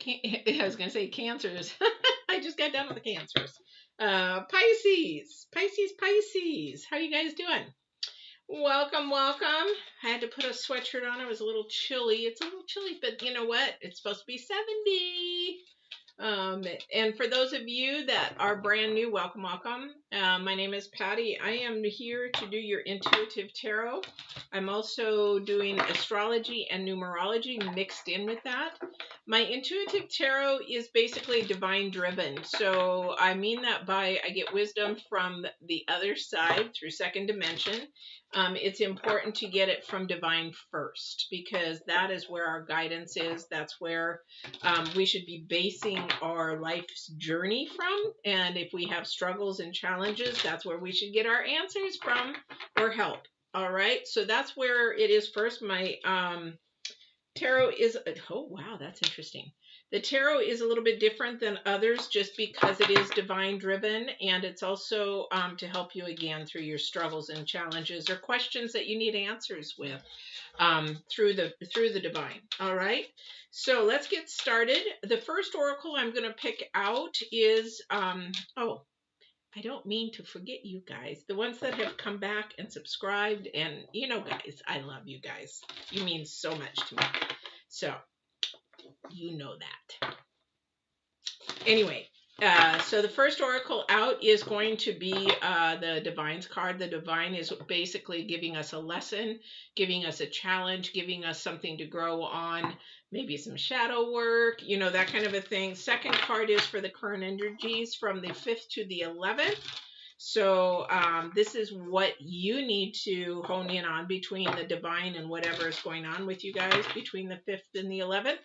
I was going to say cancers. I just got done with the cancers. Pisces. How you guys doing? Welcome, welcome. I had to put a sweatshirt on. It was a little chilly. It's a little chilly, but you know what? It's supposed to be 70. And for those of you that are brand new, welcome, welcome. My name is Patty. I am here to do your intuitive tarot. I'm also doing astrology and numerology mixed in with that. My intuitive tarot is basically divine driven. So I mean that by I get wisdom from the other side through second dimension. It's important to get it from divine first because that is where our guidance is. That's where we should be basing our life's journey from. And if we have struggles and challenges, that's where we should get our answers from or help. All right. So that's where it is first. My tarot is, oh, wow, that's interesting. The tarot is a little bit different than others just because it is divine driven, and it's also to help you again through your struggles and challenges or questions that you need answers with through the divine. All right. So let's get started. The first oracle I'm going to pick out is oh, I don't mean to forget you guys, the ones that have come back and subscribed, and you know, guys, I love you guys. You mean so much to me. So you know that. Anyway, so the first oracle out is going to be the Divine's card. The Divine is basically giving us a lesson, giving us a challenge, giving us something to grow on, maybe some shadow work, you know, that kind of a thing. Second card is for the current energies from the 5th to the 11th. So this is what you need to hone in on between the Divine and whatever is going on with you guys between the 5th and the 11th.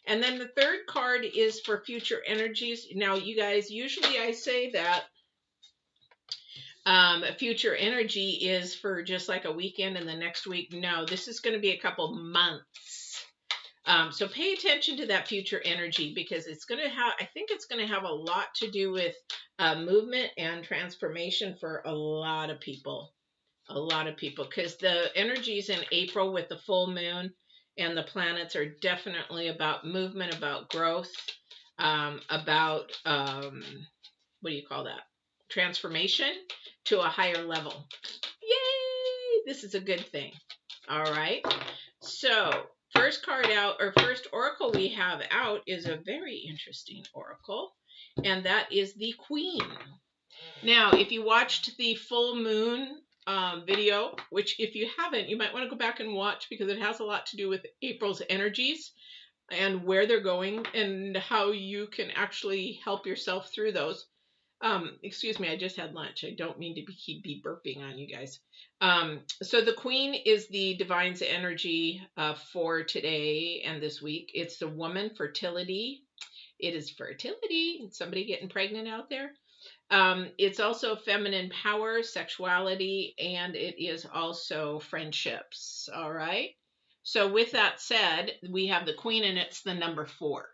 And then the third card is for future energies. Now, you guys, usually I say that future energy is for just like a weekend and the next week. No, this is going to be a couple months. So pay attention to that future energy because it's going to have, I think it's going to have a lot to do with movement and transformation for a lot of people. A lot of people, because the energies in April with the full moon and the planets are definitely about movement, about growth, about, what do you call that? Transformation to a higher level. Yay! This is a good thing. All right. So first card out, or first oracle we have out is a very interesting oracle, and that is the Queen. Now, if you watched the full moon video, which if you haven't, you might want to go back and watch because it has a lot to do with April's energies and where they're going and how you can actually help yourself through those. Excuse me, I just had lunch. I don't mean to keep burping on you guys. So the Queen is the Divine's energy for today and this week. It's the woman, fertility. It is fertility. Somebody getting pregnant out there? It's also feminine power, sexuality, and it is also friendships. All right. So with that said, we have the Queen and it's the number 4.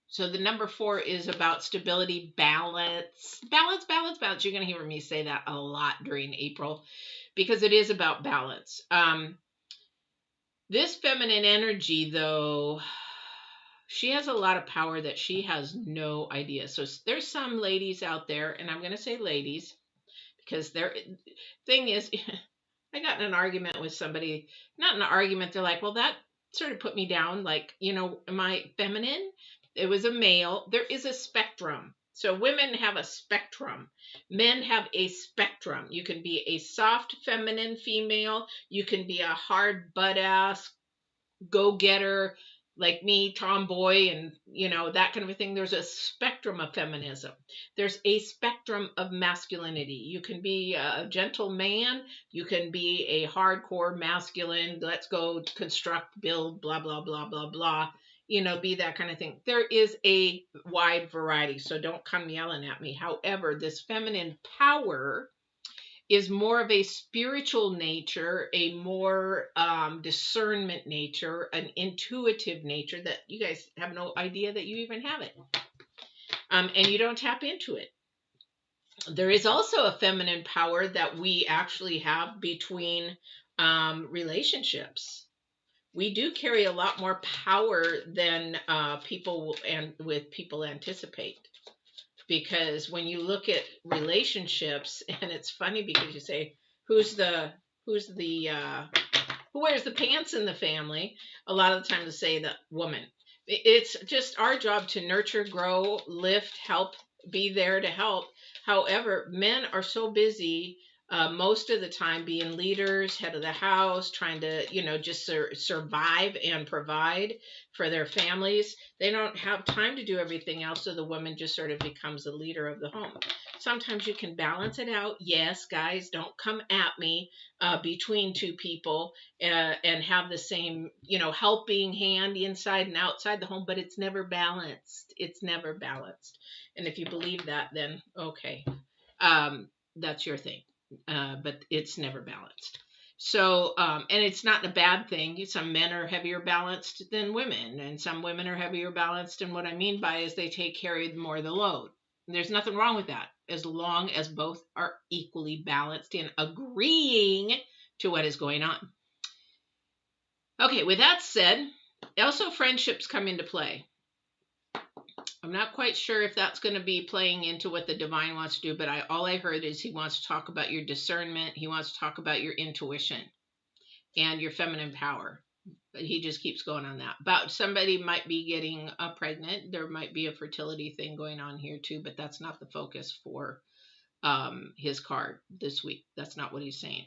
So the number 4 is about stability, balance. You're going to hear me say that a lot during April because it is about balance. This feminine energy, though, she has a lot of power that she has no idea. So there's some ladies out there, and I'm going to say ladies, because their thing is, I got in an argument with somebody, not an argument, they're like, well, that sort of put me down, like, you know, am I feminine? It was a male. There is a spectrum. So women have a spectrum. Men have a spectrum. You can be a soft, feminine female. You can be a hard, butt-ass, go-getter, like me, tomboy, and, you know, that kind of a thing. There's a spectrum of feminism. There's a spectrum of masculinity. You can be a gentle man. You can be a hardcore masculine, let's go construct, build, blah, blah, blah, blah, blah. You know, be that kind of thing. There is a wide variety, so don't come yelling at me. However, this feminine power is more of a spiritual nature, a more discernment nature, an intuitive nature that you guys have no idea that you even have it. And you don't tap into it. There is also a feminine power that we actually have between relationships. we do carry a lot more power than people anticipate. Because when you look at relationships, and it's funny because you say, who wears the pants in the family? A lot of the time they say the woman. It's just our job to nurture, grow, lift, help, be there to help. However, men are so busy most of the time being leaders, head of the house, trying to, just survive and provide for their families. They don't have time to do everything else, so the woman just sort of becomes the leader of the home. Sometimes you can balance it out. Yes, guys, don't come at me between two people and have the same, helping hand inside and outside the home, but it's never balanced. It's never balanced. And if you believe that, then okay, that's your thing. But it's never balanced. So, and it's not a bad thing. Some men are heavier balanced than women, and some women are heavier balanced. And what I mean by is they carry more of the load. And there's nothing wrong with that, as long as both are equally balanced and agreeing to what is going on. Okay, with that said, also friendships come into play. I'm not quite sure if that's going to be playing into what the divine wants to do, but all I heard is he wants to talk about your discernment. He wants to talk about your intuition and your feminine power. But he just keeps going on that. About somebody might be getting pregnant. There might be a fertility thing going on here too, but that's not the focus for his card this week. That's not what he's saying.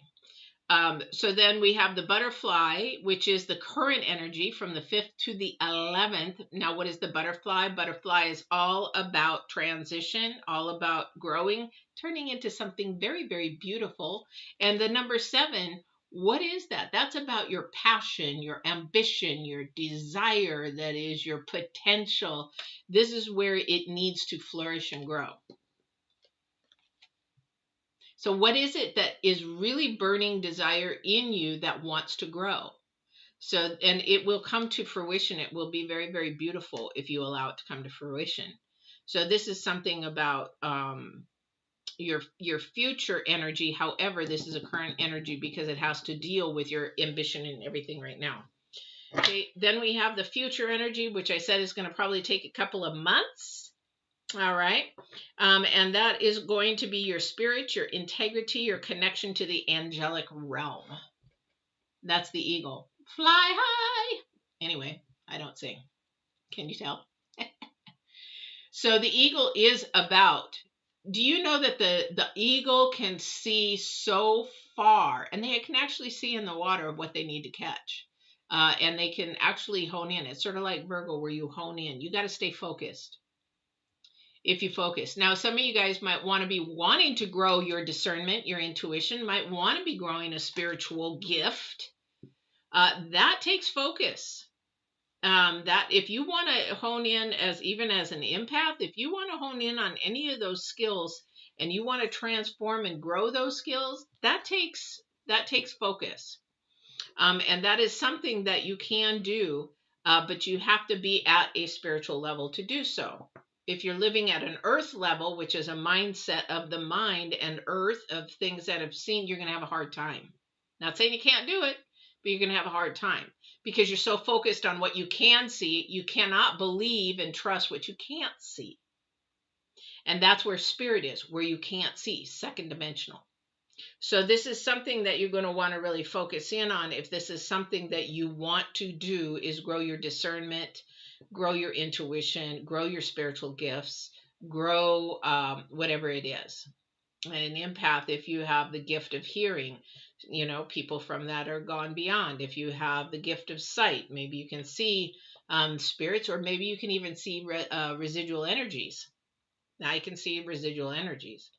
So then we have the butterfly, which is the current energy from the 5th to the 11th. Now, what is the butterfly? Butterfly is all about transition, all about growing, turning into something very, very beautiful. And the number 7, what is that? That's about your passion, your ambition, your desire, that is your potential. This is where it needs to flourish and grow. So what is it that is really burning desire in you that wants to grow? So, and it will come to fruition. It will be very, very beautiful if you allow it to come to fruition. So this is something about your future energy. However, this is a current energy because it has to deal with your ambition and everything right now. Okay, then we have the future energy, which I said is going to probably take a couple of months. All right. And that is going to be your spirit, your integrity, your connection to the angelic realm. That's the eagle. Fly high. Anyway, I don't sing. Can you tell? So the eagle is about, do you know that the eagle can see so far, and they can actually see in the water of what they need to catch. And they can actually hone in. It's sort of like Virgo, where you hone in. You got to stay focused. If you focus. Now, some of you guys might want to be wanting to grow your discernment, your intuition, might want to be growing a spiritual gift. That takes focus. That if you want to hone in even as an empath, if you want to hone in on any of those skills and you want to transform and grow those skills, that takes focus. And that is something that you can do, but you have to be at a spiritual level to do so. If you're living at an earth level, which is a mindset of the mind and earth of things that have seen, you're going to have a hard time. Not saying you can't do it, but you're going to have a hard time because you're so focused on what you can see, you cannot believe and trust what you can't see. And that's where spirit is, where you can't see, second dimensional. So this is something that you're going to want to really focus in on. If this is something that you want to do, is grow your discernment, grow your intuition, grow your spiritual gifts, grow whatever it is. And an empath, if you have the gift of hearing, people from that are gone beyond. If you have the gift of sight, maybe you can see spirits, or maybe you can even see residual energies. Now I can see residual energies.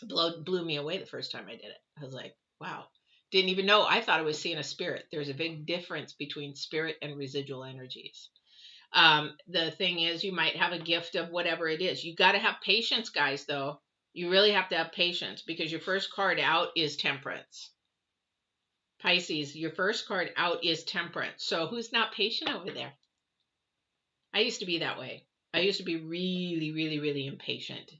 Blew me away the first time I did it. I was like, wow. Didn't even know. I thought I was seeing a spirit. There's a big difference between spirit and residual energies. The thing is, you might have a gift of whatever it is. You got to have patience, guys, though. You really have to have patience because your first card out is Temperance. Pisces, your first card out is Temperance. So who's not patient over there? I used to be that way. I used to be really, really, really impatient.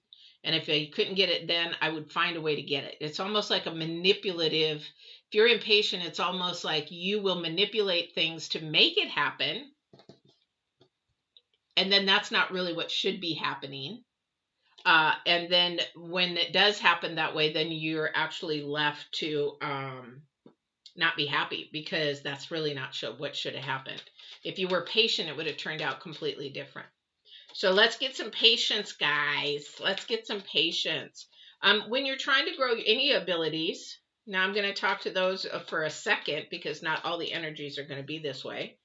And if I couldn't get it then, I would find a way to get it. It's almost like a manipulative. If you're impatient, it's almost like you will manipulate things to make it happen. And then that's not really what should be happening. And then when it does happen that way, then you're actually left to not be happy, because that's really not what should have happened. If you were patient, it would have turned out completely different. So let's get some patience, guys. Let's get some patience. When you're trying to grow any abilities, now I'm going to talk to those for a second, because not all the energies are going to be this way.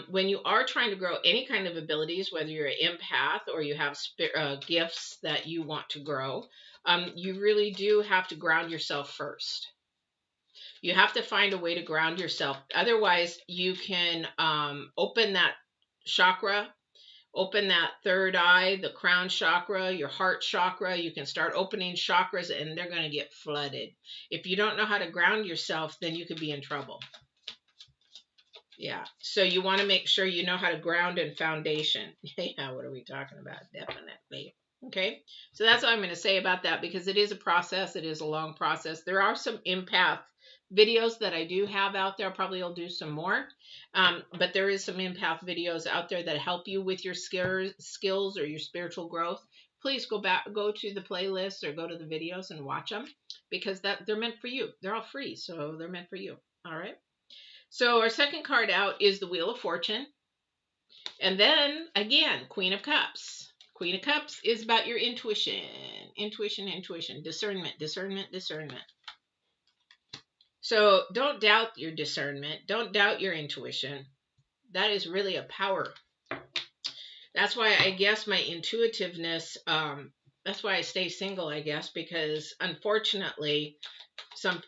When you are trying to grow any kind of abilities, whether you're an empath or you have gifts that you want to grow, you really do have to ground yourself first. You have to find a way to ground yourself. Otherwise, you can open that chakra, open that third eye, the crown chakra, your heart chakra. You can start opening chakras and they're going to get flooded. If you don't know how to ground yourself, then you could be in trouble. Yeah. So you want to make sure you know how to ground and foundation. Yeah. What are we talking about? Definitely. Okay. So that's what I'm going to say about that, because it is a process. It is a long process. There are some empath videos that I do have out there. Probably I'll do some more. But there is some empath videos out there that help you with your skills or your spiritual growth. Please go to the playlist or go to the videos and watch them, because they're meant for you. They're all free. So they're meant for you. All right. So our second card out is the Wheel of Fortune. And then, again, Queen of Cups. Queen of Cups is about your intuition. Intuition. Discernment. So don't doubt your discernment. Don't doubt your intuition. That is really a power. That's why I guess my intuitiveness, that's why I stay single, I guess, because unfortunately,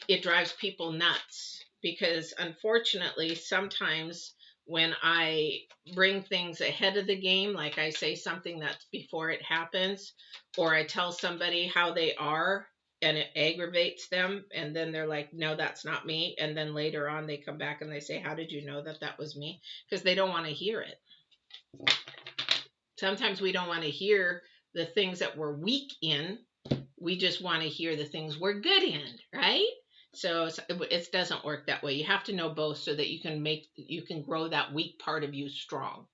it drives people nuts. Because unfortunately, sometimes when I bring things ahead of the game, like I say something that's before it happens, or I tell somebody how they are and it aggravates them, and then they're like, no, that's not me. And then later on they come back and they say, how did you know that was me? Because they don't want to hear it. Sometimes we don't want to hear the things that we're weak in. We just want to hear the things we're good in, right? So it doesn't work that way. You have to know both, so that you can grow that weak part of you strong.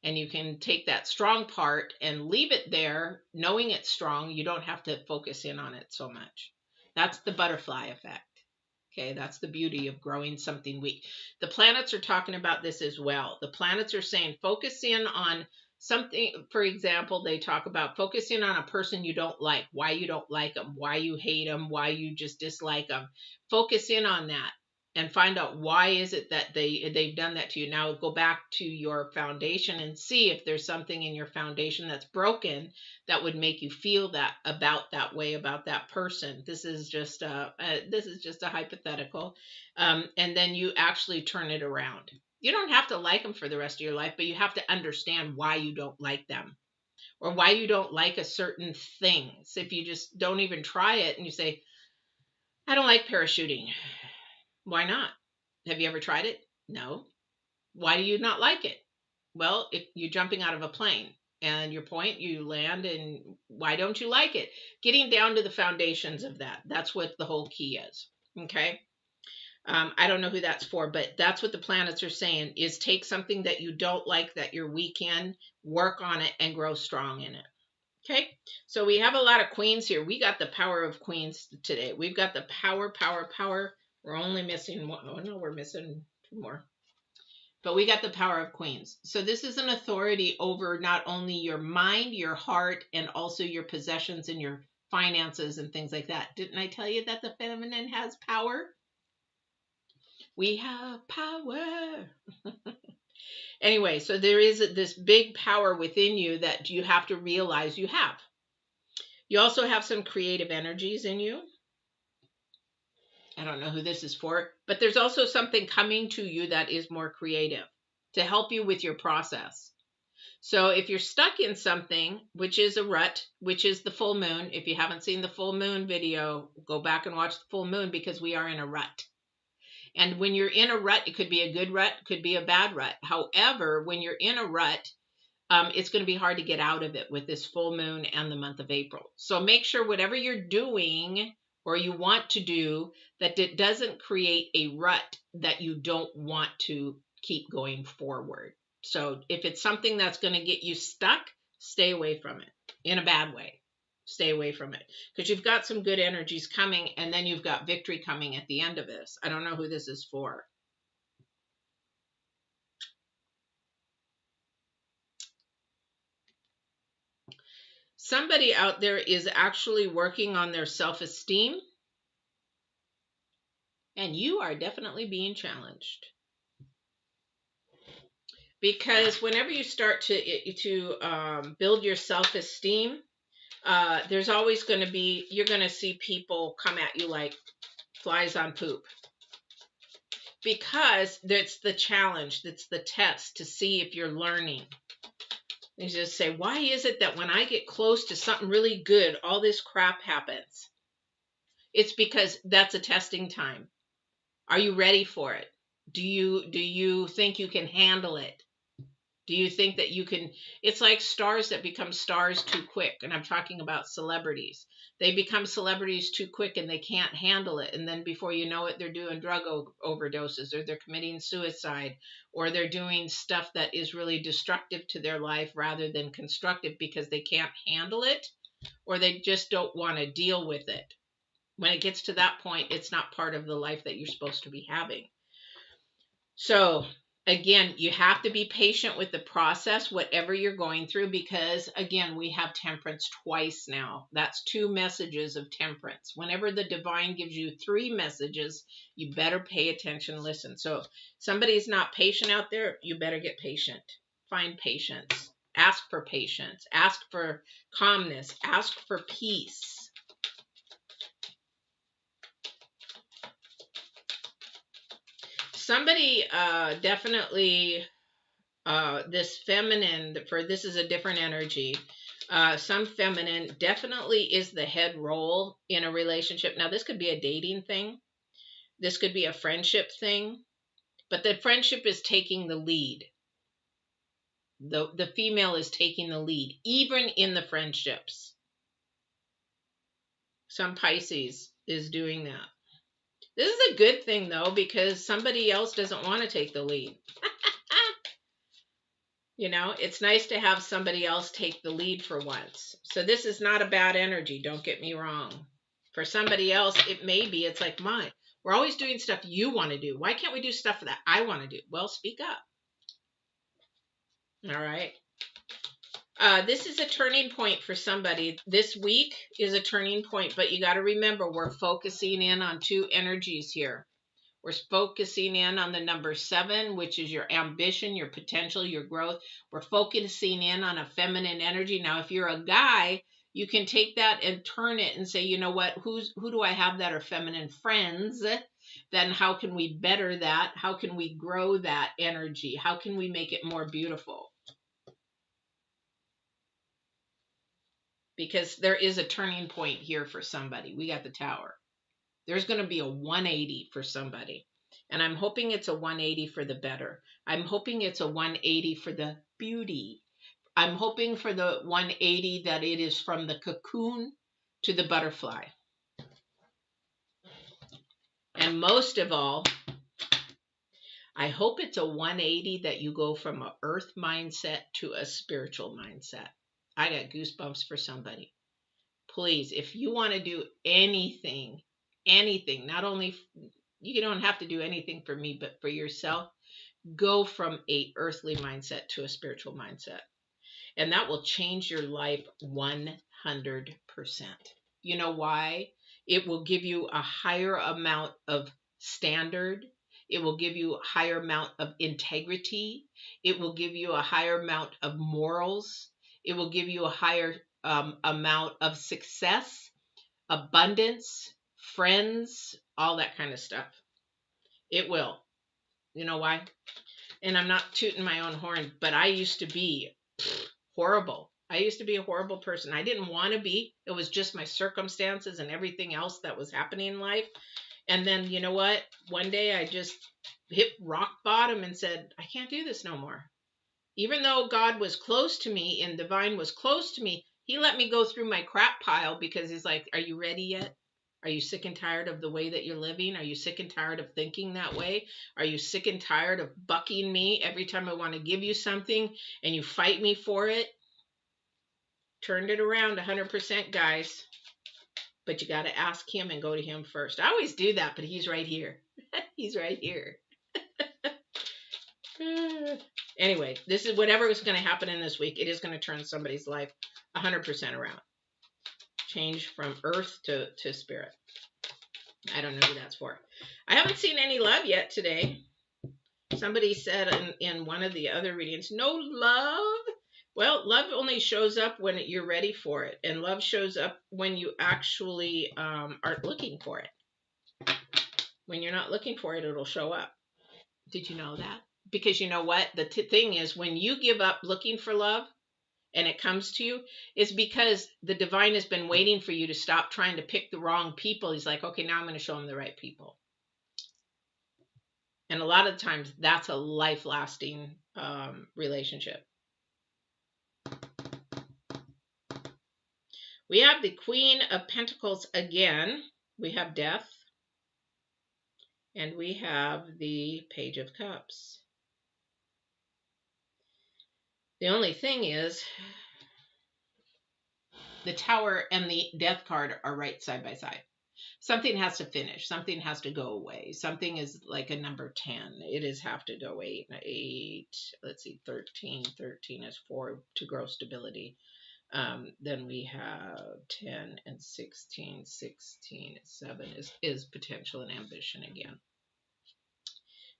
And you can take that strong part and leave it there, knowing it's strong. You don't have to focus in on it so much. That's the butterfly effect. Okay, that's the beauty of growing something weak. The planets are talking about this as well. The planets are saying focus in on something. For example, they talk about focusing on a person you don't like, why you don't like them, why you hate them, why you just dislike them. Focus in on that and find out why is it that they've done that to you. Now go back to your foundation and see if there's something in your foundation that's broken that would make you feel that way about that person. This is just a hypothetical, and then you actually turn it around. You don't have to like them for the rest of your life, but you have to understand why you don't like them, or why you don't like a certain thing. So if you just don't even try it and you say, I don't like parachuting. Why not? Have you ever tried it? No. Why do you not like it? Well, if you're jumping out of a plane and your point, you land, and why don't you like it? Getting down to the foundations of that. That's what the whole key is. Okay. I don't know who that's for, but that's what the planets are saying, is take something that you don't like, that you're weak in, work on it, and grow strong in it. Okay, so we have a lot of queens here. We got the power of queens today. We've got the power. We're only missing one. Oh no, we're missing two more. But we got the power of queens. So this is an authority over not only your mind, your heart, and also your possessions and your finances and things like that. Didn't I tell you that the feminine has power? We have power. Anyway, so there is this big power within you that you have to realize you have. You also have some creative energies in you. I don't know who this is for, but there's also something coming to you that is more creative to help you with your process. So if you're stuck in something, which is a rut, which is the full moon, if you haven't seen the full moon video, go back and watch the full moon, because we are in a rut. And when you're in a rut, it could be a good rut, could be a bad rut. However, when you're in a rut, it's going to be hard to get out of it with this full moon and the month of April. So make sure whatever you're doing or you want to do, that it doesn't create a rut that you don't want to keep going forward. So if it's something that's going to get you stuck, stay away from it in a bad way. Stay away from it, because you've got some good energies coming, and then you've got victory coming at the end of this. I don't know who this is for. Somebody out there is actually working on their self-esteem, and you are definitely being challenged. Because whenever you start to build your self-esteem, there's always going to be, you're going to see people come at you like flies on poop. Because that's the challenge, that's the test to see if you're learning. You just say, why is it that when I get close to something really good, all this crap happens? It's because that's a testing time. Are you ready for it? Do you think you can handle it? Do you think that you can? It's like stars that become stars too quick. And I'm talking about celebrities. They become celebrities too quick and they can't handle it. And then before you know it, they're doing drug overdoses, or they're committing suicide, or they're doing stuff that is really destructive to their life rather than constructive, because they can't handle it, or they just don't want to deal with it. When it gets to that point, it's not part of the life that you're supposed to be having. So again, you have to be patient with the process, whatever you're going through, because again, we have temperance twice now. That's 2 messages of temperance. Whenever the divine gives you 3 messages, you better pay attention, listen. So somebody's not patient out there, you better get patient. Find patience. Ask for patience. Ask for calmness. Ask for peace. Somebody definitely, this feminine, this is a different energy. Some feminine definitely is the head role in a relationship. Now, this could be a dating thing. This could be a friendship thing. But the friendship is taking the lead. The female is taking the lead, even in the friendships. Some Pisces is doing that. This is a good thing, though, because somebody else doesn't want to take the lead. You know, it's nice to have somebody else take the lead for once. So this is not a bad energy, don't get me wrong. For somebody else, it may be, it's like, mine. We're always doing stuff you want to do. Why can't we do stuff that I want to do? Well, speak up. All right. This is a turning point for somebody. This week is a turning point, but you got to remember, we're focusing in on 2 energies here. We're focusing in on the number 7, which is your ambition, your potential, your growth. We're focusing in on a feminine energy. Now, if you're a guy, you can take that and turn it and say, you know what, who do I have that are feminine friends? Then how can we better that? How can we grow that energy? How can we make it more beautiful? Because there is a turning point here for somebody. We got the Tower. There's going to be a 180 for somebody. And I'm hoping it's a 180 for the better. I'm hoping it's a 180 for the beauty. I'm hoping for the 180 that it is from the cocoon to the butterfly. And most of all, I hope it's a 180 that you go from an earth mindset to a spiritual mindset. I got goosebumps for somebody. Please, if you want to do anything, not only, you don't have to do anything for me, but for yourself, go from a earthly mindset to a spiritual mindset. And that will change your life 100%. You know why? It will give you a higher amount of standard. It will give you a higher amount of integrity. It will give you a higher amount of morals. It will give you a higher amount of success, abundance, friends, all that kind of stuff. It will. You know why? And I'm not tooting my own horn, but I used to be horrible. I used to be a horrible person. I didn't want to be. It was just my circumstances and everything else that was happening in life. And then, you know what? One day I just hit rock bottom and said, I can't do this no more. Even though God was close to me and divine was close to me, he let me go through my crap pile because he's like, are you ready yet? Are you sick and tired of the way that you're living? Are you sick and tired of thinking that way? Are you sick and tired of bucking me every time I want to give you something and you fight me for it? Turned it around 100%, guys. But you got to ask him and go to him first. I always do that, but he's right here. He's right here. Anyway, this is whatever is going to happen in this week. It is going to turn somebody's life 100% around. Change from earth to spirit. I don't know who that's for. I haven't seen any love yet today. Somebody said in one of the other readings, no love. Well, love only shows up when you're ready for it. And love shows up when you actually aren't looking for it. When you're not looking for it, it'll show up. Did you know that? Because you know what? The thing is, when you give up looking for love and it comes to you, it's because the divine has been waiting for you to stop trying to pick the wrong people. He's like, okay, now I'm going to show him the right people. And a lot of times that's a life-lasting relationship. We have the Queen of Pentacles again. We have Death. And we have the Page of Cups. The only thing is, the Tower and the Death card are right side by side. Something has to finish. Something has to go away. Something is like a number 10. It is have to go 8. Let's see, 13. 13 is 4 to grow stability. Then we have 10 and 16. 16, 7 is potential and ambition again.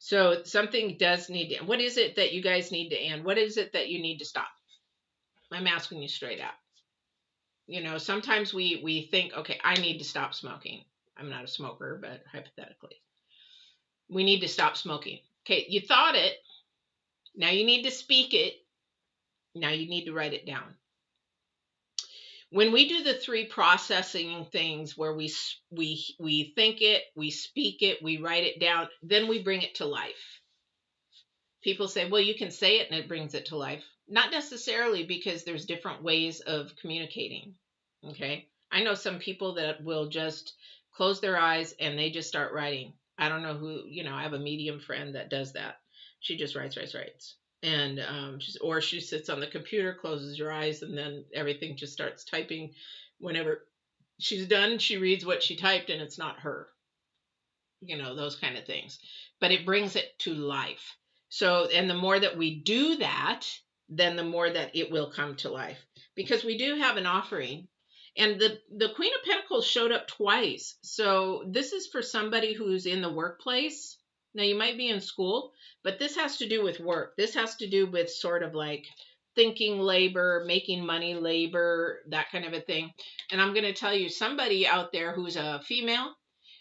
So something does need to, what is it that you guys need to end? What is it that you need to stop? I'm asking you straight out. You know, sometimes we think, okay, I need to stop smoking. I'm not a smoker, but hypothetically. We need to stop smoking. Okay, you thought it. Now you need to speak it. Now you need to write it down. When we do the 3 processing things where we think it, we speak it, we write it down, then we bring it to life. People say, well, you can say it and it brings it to life. Not necessarily, because there's different ways of communicating. Okay. I know some people that will just close their eyes and they just start writing. I don't know who, you know, I have a medium friend that does that. She just writes. And or she sits on the computer, closes her eyes, and then everything just starts typing. Whenever she's done, she reads what she typed and it's not her. You know, those kind of things. But it brings it to life. So, and the more that we do that, then the more that it will come to life. Because we do have an offering. And the Queen of Pentacles showed up twice. So this is for somebody who's in the workplace. Now, you might be in school, but this has to do with work. This has to do with sort of like thinking labor, making money labor, that kind of a thing. And I'm going to tell you, somebody out there who's a female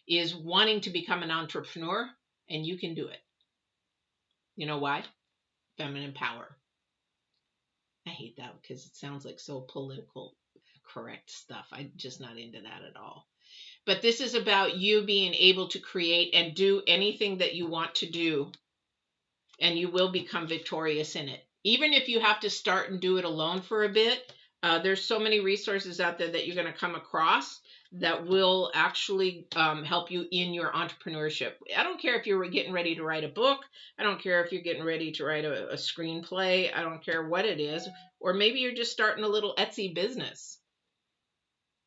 is wanting to become an entrepreneur, and you can do it. You know why? Feminine power. I hate that because it sounds like so political correct stuff. I'm just not into that at all. But this is about you being able to create and do anything that you want to do, and you will become victorious in it. Even if you have to start and do it alone for a bit, there's so many resources out there that you're going to come across that will actually help you in your entrepreneurship. I don't care if you're getting ready to write a book. I don't care if you're getting ready to write a screenplay. I don't care what it is. Or maybe you're just starting a little Etsy business.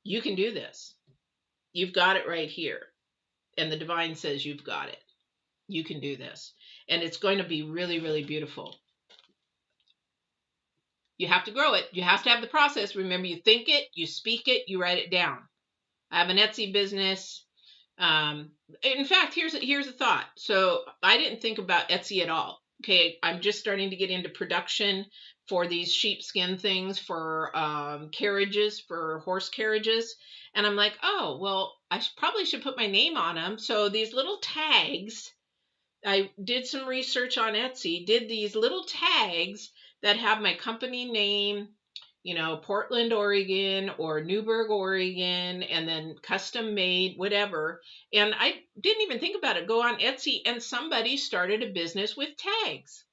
You can do this. You've got it right here. And the divine says you've got it. You can do this. And it's going to be really, really beautiful. You have to grow it. You have to have the process. Remember, you think it, you speak it, you write it down. I have an Etsy business. In fact, here's a thought. So I didn't think about Etsy at all. Okay, I'm just starting to get into production for these sheepskin things for carriages, for horse carriages. And I'm like, oh, well, I probably should put my name on them. So these little tags, I did some research on Etsy, did these little tags that have my company name, you know, Portland, Oregon, or Newberg, Oregon, and then custom made, whatever. And I didn't even think about it. Go on Etsy, and somebody started a business with tags.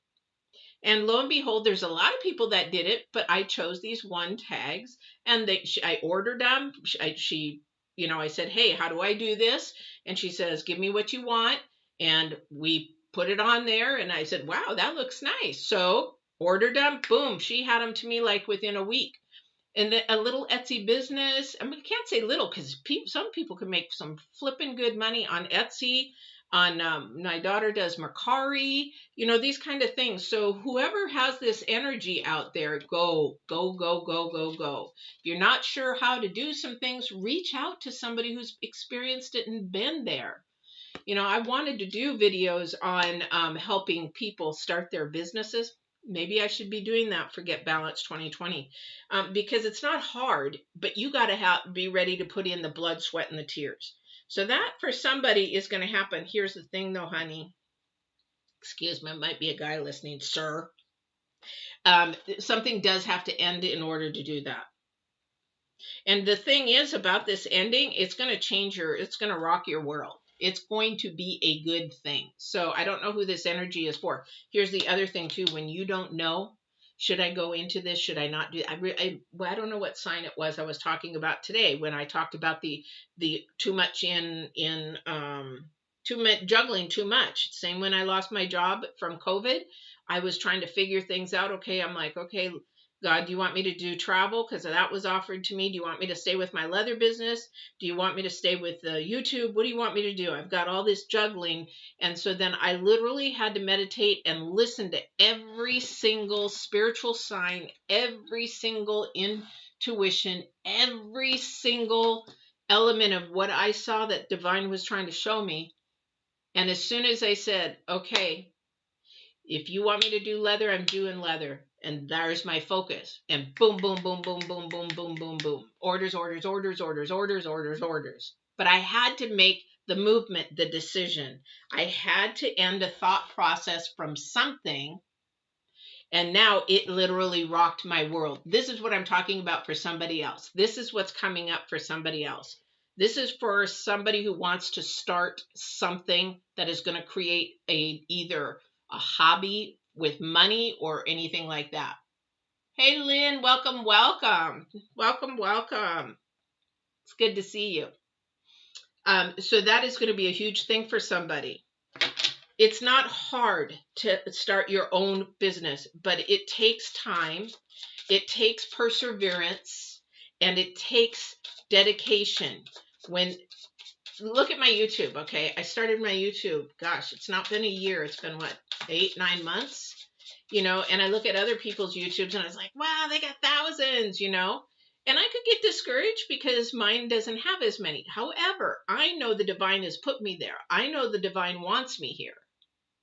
And lo and behold, there's a lot of people that did it, but I chose these one tags, and I ordered them. I said, hey, how do I do this? And she says, give me what you want. And we put it on there, and I said, wow, that looks nice. So ordered them, boom, she had them to me like within a week. And a little Etsy business. I mean, I can't say little because some people can make some flipping good money on Etsy. My daughter does Mercari, these kind of things. So whoever has this energy out there, go, go, go, go, go, go. You're not sure how to do some things, reach out to somebody who's experienced it and been there. I wanted to do videos on helping people start their businesses. Maybe I should be doing that for Get Balanced 2020 because it's not hard, but you got to be ready to put in the blood, sweat, and the tears. So that for somebody is going to happen. Here's the thing though, honey. Excuse me, might be a guy listening, sir. Something does have to end in order to do that. And the thing is about this ending, it's going to rock your world. It's going to be a good thing. So I don't know who this energy is for. Here's the other thing too. When you don't know, should I go into this? Should I not do? I don't know what sign it was I was talking about today when I talked about the too much juggling too much. Same when I lost my job from COVID. I was trying to figure things out. Okay, I'm like, okay, God, do you want me to do travel? Because that was offered to me. Do you want me to stay with my leather business? Do you want me to stay with YouTube? What do you want me to do? I've got all this juggling. And so then I literally had to meditate and listen to every single spiritual sign, every single intuition, every single element of what I saw that divine was trying to show me. And as soon as I said, okay, if you want me to do leather, I'm doing leather. And there's my focus. And boom, boom, boom, boom, boom, boom, boom, boom, boom. Orders, orders, orders, orders, orders, orders, orders. But I had to make the movement, the decision. I had to end a thought process from something. And now it literally rocked my world. This is what I'm talking about for somebody else. This is what's coming up for somebody else. This is for somebody who wants to start something that is going to create either a hobby with money or anything like that. Hey, Lynn, welcome, welcome. Welcome, welcome. It's good to see you. So that is going to be a huge thing for somebody. It's not hard to start your own business, but it takes time, it takes perseverance, and it takes dedication. Look at my YouTube, okay? I started my YouTube. Gosh, it's not been a year. It's been, 8-9 months? And I look at other people's YouTubes and I was like, wow, they got thousands, And I could get discouraged because mine doesn't have as many. However, I know the divine has put me there. I know the divine wants me here.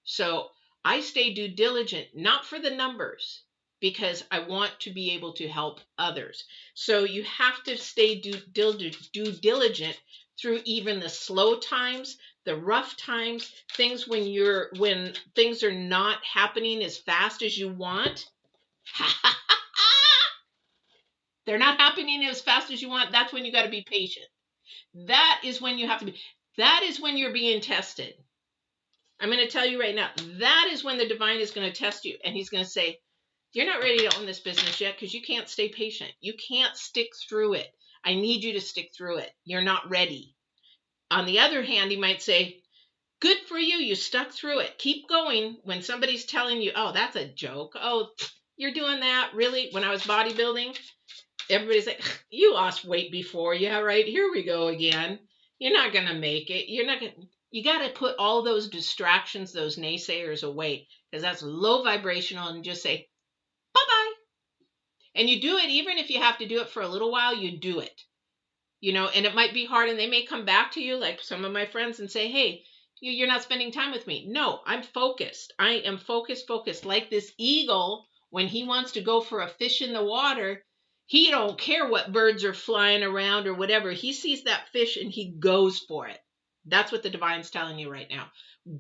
So I stay due diligent, not for the numbers, because I want to be able to help others. So you have to stay due diligent through even the slow times, the rough times, things when things are not happening as fast as you want. They're not happening as fast as you want. That's when you got to be patient. That is when you have to be. That is when you're being tested. I'm going to tell you right now, that is when the divine is going to test you. And he's going to say, you're not ready to own this business yet because you can't stay patient. You can't stick through it. I need you to stick through it. You're not ready. On the other hand, he might say, good for you. You stuck through it. Keep going. When somebody's telling you, oh, that's a joke. Oh, you're doing that? Really? When I was bodybuilding, everybody's like, you lost weight before. Yeah, right. Here we go again. You're not going to make it. You got to put all those distractions, those naysayers away, because that's low vibrational, and just say, bye-bye. And you do it, even if you have to do it for a little while, you do it. And it might be hard, and they may come back to you, like some of my friends, and say, hey, you're not spending time with me. No, I'm focused. I am focused. Like this eagle, when he wants to go for a fish in the water, he don't care what birds are flying around or whatever. He sees that fish and he goes for it. That's what the divine's telling you right now.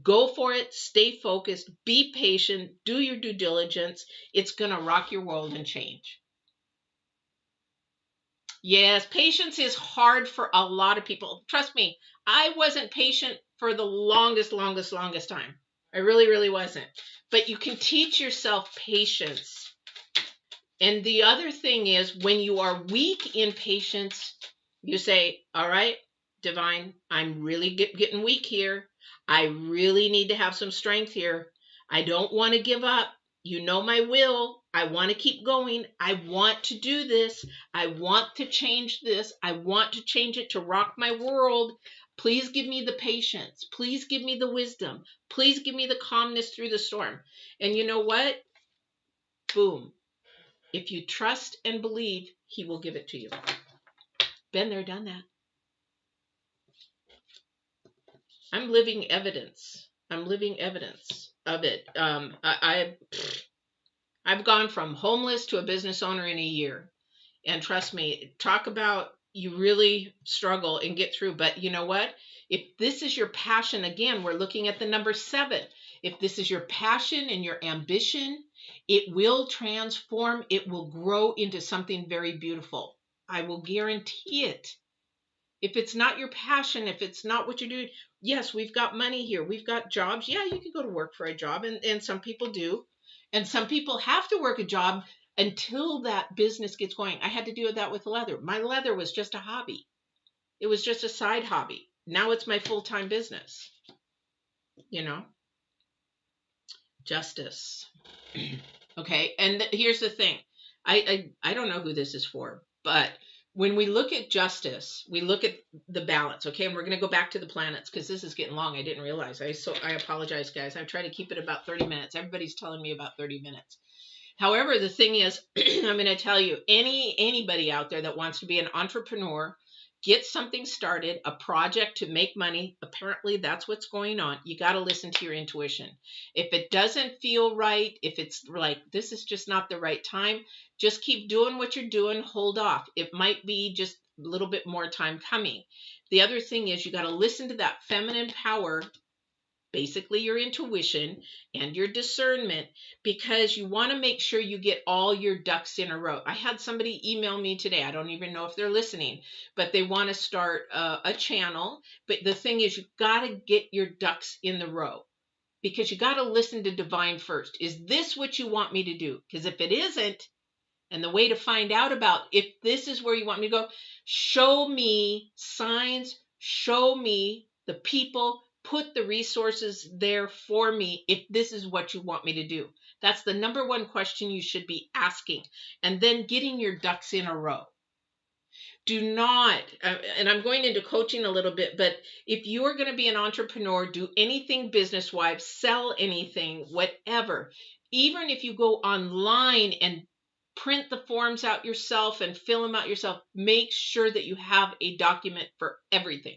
Go for it. Stay focused. Be patient. Do your due diligence. It's going to rock your world and change. Yes, patience is hard for a lot of people. Trust me, I wasn't patient for the longest time. I really, really wasn't. But you can teach yourself patience. And the other thing is, when you are weak in patience, you say, all right, divine, I'm really getting weak here. I really need to have some strength here. I don't want to give up. You know my will. I want to keep going. I want to do this. I want to change this. I want to change it to rock my world. Please give me the patience. Please give me the wisdom. Please give me the calmness through the storm. And you know what? Boom. If you trust and believe, he will give it to you. Been there, done that. I'm living evidence. I'm living evidence of it. I've gone from homeless to a business owner in a year. And trust me, talk about you really struggle and get through. But you know what? If this is your passion, again, we're looking at the number 7. If this is your passion and your ambition, it will transform. It will grow into something very beautiful. I will guarantee it. If it's not your passion, if it's not what you're doing, yes, we've got money here. We've got jobs. Yeah, you can go to work for a job, and some people do. And some people have to work a job until that business gets going. I had to do that with leather. My leather was just a hobby. It was just a side hobby. Now it's my full-time business. You know? Justice. Okay, and here's the thing. I don't know who this is for, but when we look at justice, we look at the balance, okay? And we're going to go back to the planets because this is getting long. I didn't realize. I apologize, guys. I try to keep it about 30 minutes. Everybody's telling me about 30 minutes. However, the thing is, I'm going to tell you, anybody out there that wants to be an entrepreneur, get something started, a project to make money. Apparently, that's what's going on. You got to listen to your intuition. If it doesn't feel right, if it's like, this is just not the right time, just keep doing what you're doing. Hold off. It might be just a little bit more time coming. The other thing is you got to listen to that feminine power, basically your intuition and your discernment, because you want to make sure you get all your ducks in a row. I had somebody email me today. I don't even know if they're listening, but they want to start a channel. But the thing is, you've got to get your ducks in the row, because you got to listen to divine first. Is this what you want me to do? Because if it isn't, and the way to find out about if this is where you want me to go, show me signs, show me the people, put the resources there for me if this is what you want me to do. That's the number one question you should be asking. And then getting your ducks in a row. Do not, and I'm going into coaching a little bit, but if you are going to be an entrepreneur, do anything business-wise, sell anything, whatever. Even if you go online and print the forms out yourself and fill them out yourself, make sure that you have a document for everything.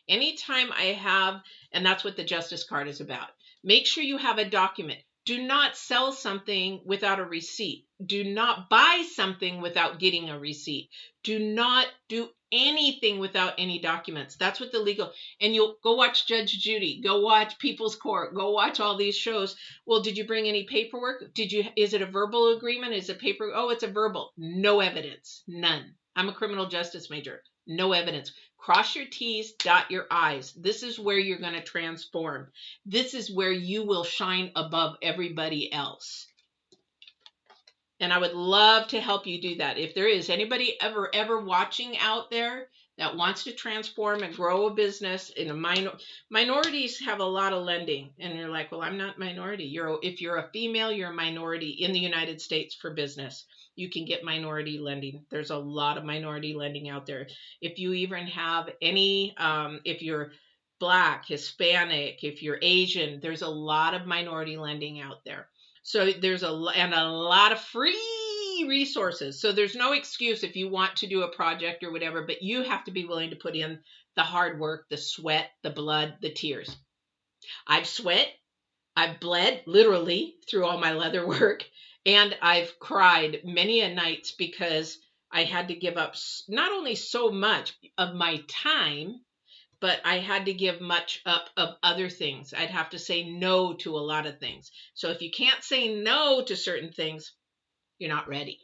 Anytime I have, and that's what the justice card is about, make sure you have a document. Do not sell something without a receipt. Do not buy something without getting a receipt. Do not do anything without any documents. That's what the legal, and you'll go watch Judge Judy, go watch People's Court, go watch all these shows. Well, did you bring any paperwork? Is it a verbal agreement? Is it paper? Oh, it's a verbal. No evidence. None. I'm a criminal justice major. No evidence. Cross your T's, dot your I's. This is where you're going to transform. This is where you will shine above everybody else. And I would love to help you do that. If there is anybody ever watching out there that wants to transform and grow a business in a minorities have a lot of lending. And you're like, well, I'm not minority. If you're a female, you're a minority in the United States for business. You can get minority lending. There's a lot of minority lending out there. If you even have any, if you're Black, Hispanic, if you're Asian, there's a lot of minority lending out there. So there's a lot of free resources. So there's no excuse if you want to do a project or whatever, but you have to be willing to put in the hard work, the sweat, the blood, the tears. I've sweat, I've bled literally through all my leather work, and I've cried many a nights because I had to give up not only so much of my time, but I had to give much up of other things. I'd have to say no to a lot of things. So if you can't say no to certain things, you're not ready.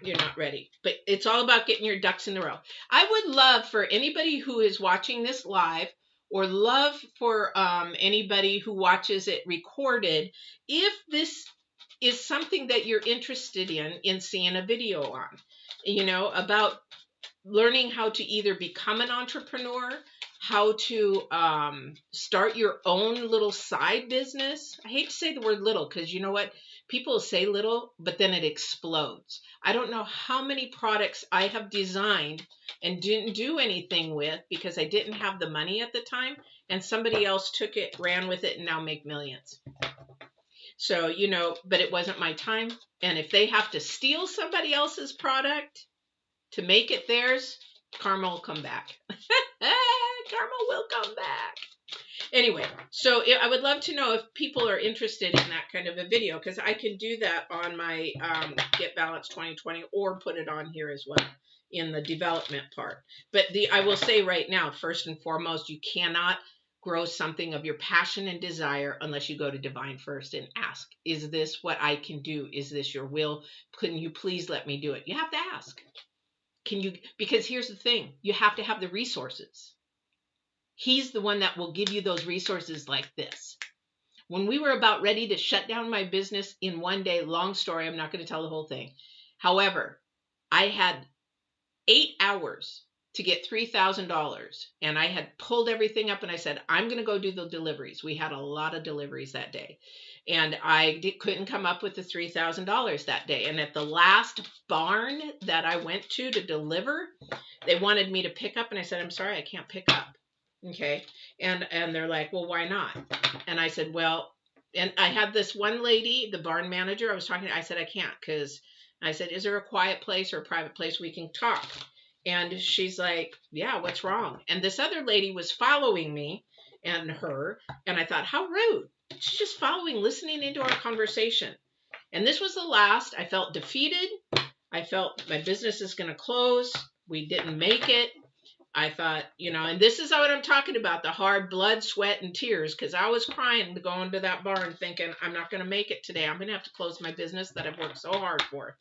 You're not ready. But it's all about getting your ducks in a row. I would love for anybody who is watching this live or love for anybody who watches it recorded, if this is something that you're interested in seeing a video on, you know, about learning how to either become an entrepreneur, how to start your own little side business. I hate to say the word little, because you know what? People say little, but then it explodes. I don't know how many products I have designed and didn't do anything with because I didn't have the money at the time, and somebody else took it, ran with it, and now make millions. So, you know, but it wasn't my time. And if they have to steal somebody else's product to make it theirs, karma will come back. Karma will come back. Anyway, so I would love to know if people are interested in that kind of a video, because I can do that on my Get Balanced 2020, or put it on here as well in the development part. But I will say right now, first and foremost, you cannot grow something of your passion and desire unless you go to Divine first and ask, is this what I can do? Is this your will? Couldn't you please let me do it? You have to ask. Can you? Because here's the thing, you have to have the resources. He's the one that will give you those resources like this. When we were about ready to shut down my business in one day, long story, I'm not going to tell the whole thing. However, I had 8 hours to get $3,000, and I had pulled everything up, and I said, I'm going to go do the deliveries. We had a lot of deliveries that day, and I couldn't come up with the $3,000 that day. And at the last barn that I went to deliver, they wanted me to pick up, and I said, I'm sorry, I can't pick up. Okay. And they're like, well, why not? And I said, well, and I had this one lady, the barn manager, I was talking to, I said, I can't, because I said, is there a quiet place or a private place we can talk? And she's like, yeah, what's wrong? And this other lady was following me and her, and I thought, how rude. She's just following, listening into our conversation. And this was the last. I felt defeated. I felt my business is going to close. We didn't make it. I thought, you know, and this is what I'm talking about, the hard blood, sweat, and tears, because I was crying to go into that barn thinking, I'm not going to make it today. I'm going to have to close my business that I've worked so hard for.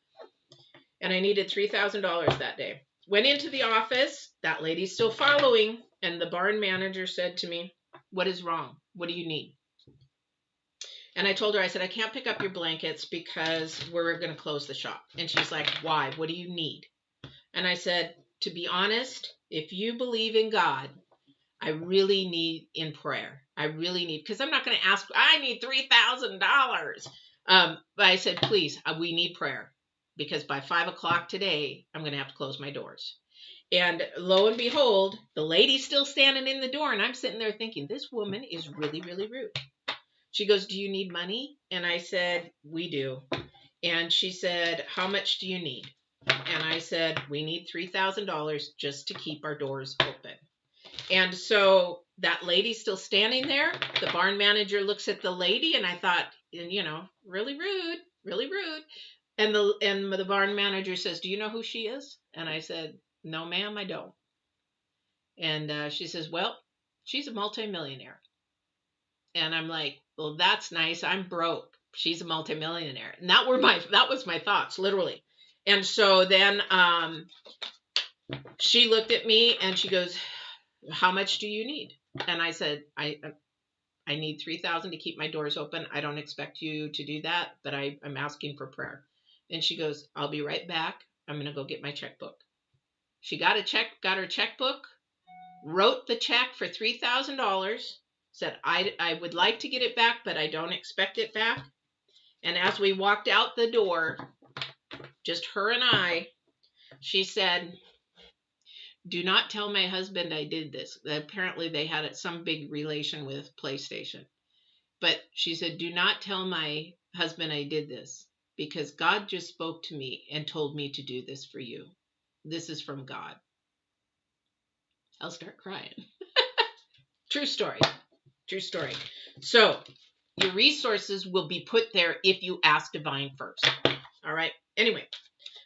And I needed $3,000 that day. Went into the office. That lady's still following. And the barn manager said to me, what is wrong? What do you need? And I told her, I said, I can't pick up your blankets because we're going to close the shop. And she's like, why? What do you need? And I said, to be honest, if you believe in God, I really need in prayer. I really need, because I'm not going to ask, I need $3,000. But I said, please, we need prayer, because by 5 o'clock today, I'm going to have to close my doors. And lo and behold, the lady's still standing in the door, and I'm sitting there thinking, this woman is really, really rude. She goes, do you need money? And I said, we do. And she said, how much do you need? And I said, we need $3,000 just to keep our doors open. And so that lady's still standing there. The barn manager looks at the lady, and I thought, you know, really rude, really rude. And the barn manager says, do you know who she is? And I said, no, ma'am, I don't. And she says, well, she's a multimillionaire. And I'm like, well, that's nice. I'm broke. She's a multimillionaire. And that was my thoughts, literally. And so then she looked at me and she goes, how much do you need? And I said, I need $3,000 to keep my doors open. I don't expect you to do that, but I'm asking for prayer. And she goes, I'll be right back. I'm going to go get my checkbook. She got her checkbook, wrote the check for $3,000, said, I would like to get it back, but I don't expect it back. And as we walked out the door, just her and I, she said, do not tell my husband I did this. Apparently they had some big relation with PlayStation. But she said, do not tell my husband I did this, because God just spoke to me and told me to do this for you. This is from God. I'll start crying. True story. True story. So your resources will be put there if you ask Divine first. All right. Anyway.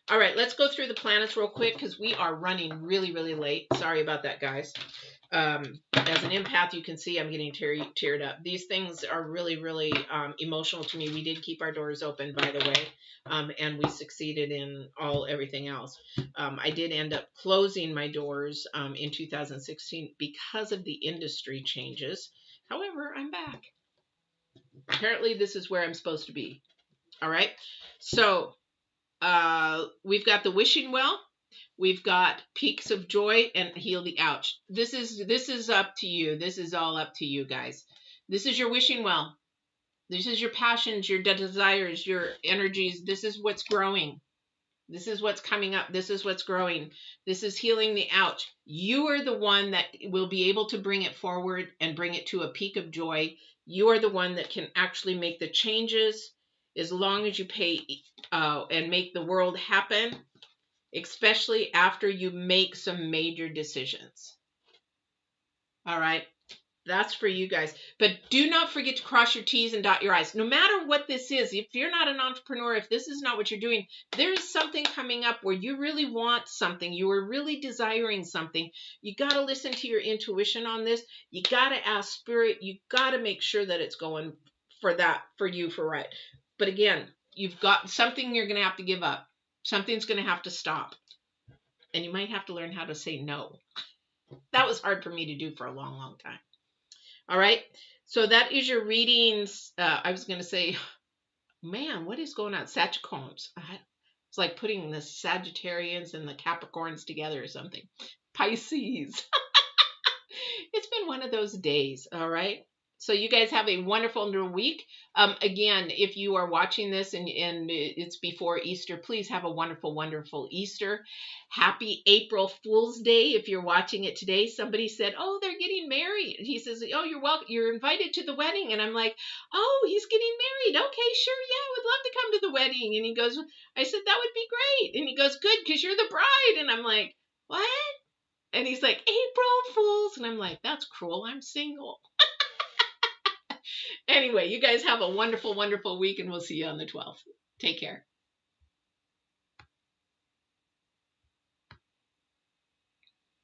All right. Let's go through the planets real quick, because we are running really, really late. Sorry about that, guys. As an empath, you can see I'm getting teared up. These things are really, really emotional to me. We did keep our doors open, by the way, and we succeeded in everything else. I did end up closing my doors in 2016 because of the industry changes. However, I'm back. Apparently, this is where I'm supposed to be. All right. So we've got the wishing well. We've got peaks of joy and heal the ouch. This is up to you. This is all up to you guys. This is your wishing well. This is your passions, your desires, your energies. This is what's growing. This is what's coming up. This is what's growing. This is healing the ouch. You are the one that will be able to bring it forward and bring it to a peak of joy. You are the one that can actually make the changes as long as you pay and make the world happen, especially after you make some major decisions. All right. That's for you guys. But do not forget to cross your T's and dot your I's. No matter what this is, if you're not an entrepreneur, if this is not what you're doing, there's something coming up where you really want something. You are really desiring something. You got to listen to your intuition on this. You got to ask spirit. You got to make sure that it's going for that, for you, for right. But again, you've got something you're going to have to give up. Something's going to have to stop. And you might have to learn how to say no. That was hard for me to do for a long, long time. All right. So that is your readings. I was going to say, man, what is going on? Sagittarians. It's like putting the Sagittarians and the Capricorns together or something. Pisces. It's been one of those days. All right. So you guys have a wonderful new week. Again, if you are watching this and it's before Easter, please have a wonderful, wonderful Easter. Happy April Fool's Day. If you're watching it today, somebody said, oh, they're getting married. He says, oh, you're welcome. You're invited to the wedding. And I'm like, oh, he's getting married. Okay, sure. Yeah, I would love to come to the wedding. And he goes, I said, that would be great. And he goes, good, because you're the bride. And I'm like, what? And he's like, April Fools. And I'm like, that's cruel. I'm single. Anyway, you guys have a wonderful, wonderful week, and we'll see you on the 12th. Take care.